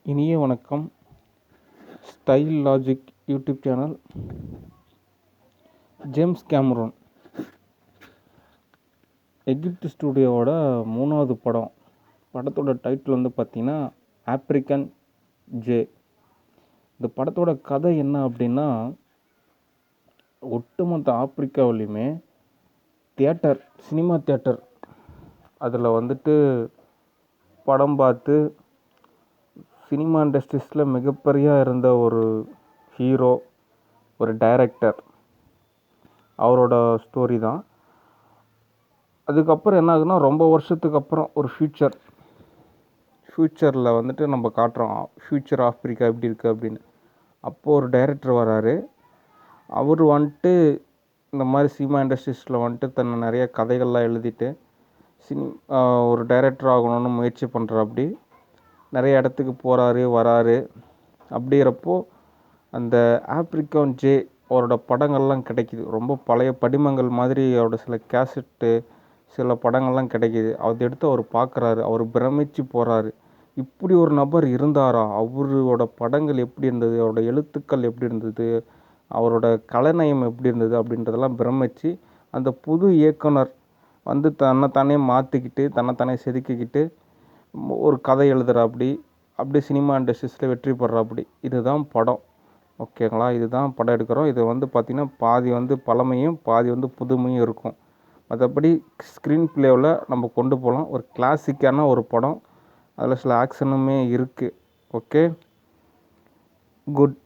இனிய வணக்கம். Style logic YouTube channel. James Cameron Egypt ஸ்டூடியோவோட 3வது படம். படத்தோட டைட்டில் வந்து பார்த்திங்கன்னா ஆப்ரிக்கன் ஜே. இந்த படத்தோட கதை என்ன அப்படின்னா, ஒட்டுமொத்த ஆப்பிரிக்காவிலையுமே சினிமா தியேட்டர் அதில் வந்துட்டு படம் பார்த்து சினிமா இண்டஸ்ட்ரீஸில் மிகப்பெரிய இருந்த ஒரு ஹீரோ, ஒரு டைரக்டர், அவரோட ஸ்டோரி தான். அதுக்கப்புறம் என்ன ஆகுதுன்னா, ரொம்ப வருஷத்துக்கு அப்புறம் ஒரு ஃப்யூச்சரில் வந்துட்டு நம்ம காட்டுறோம் ஃப்யூச்சர் ஆஃப்ரிக்கா எப்படி இருக்குது அப்படின்னு. அப்போது ஒரு டைரக்டர் வராரு. அவர் வந்துட்டு இந்த மாதிரி சினிமா இண்டஸ்ட்ரீஸில் வந்துட்டு தன்னை நிறைய கதைகள்லாம் எழுதிட்டு ஒரு டைரக்டர் ஆகணும்னு முயற்சி பண்ணுறாப்படி. நிறைய இடத்துக்கு போகிறாரு வராரு. அப்படிங்கிறப்போ அந்த ஆப்ரிக்கன் ஜே அவரோட படங்கள்லாம் கிடைக்கிது. ரொம்ப பழைய படிமங்கள் மாதிரி அவரோட சில கேசட்டு, சில படங்கள்லாம் கிடைக்கிது. அதை எடுத்து அவர் பார்க்குறாரு. அவர் பிரமிச்சு போகிறாரு. இப்படி ஒரு நபர் இருந்தாரா? அவரோட படங்கள் எப்படி இருந்தது, அவரோட எழுத்துக்கள் எப்படி இருந்தது, அவரோட கலைநயம் எப்படி இருந்தது அப்படின்றதெல்லாம் பிரமிச்சு அந்த புது இயக்குனர் வந்து தன்னைத்தானே மாற்றிக்கிட்டு தன்னைத்தானே செதுக்கிக்கிட்டு ஒரு கதை அப்படி சினிமா இண்டஸ்ட்ரீஸில் வெற்றி பெறாப்படி. இதுதான் படம். ஓகேங்களா? இதுதான் படம் எடுக்கிறோம். இது வந்து பார்த்திங்கன்னா பாதி வந்து பழமையும் பாதி வந்து புதுமையும் இருக்கும். மற்றபடி ஸ்க்ரீன் பிளேவில் நம்ம கொண்டு போகலாம். ஒரு கிளாசிக்கான ஒரு படம். அதில் சில ஆக்ஷனுமே இருக்குது. Okay, good.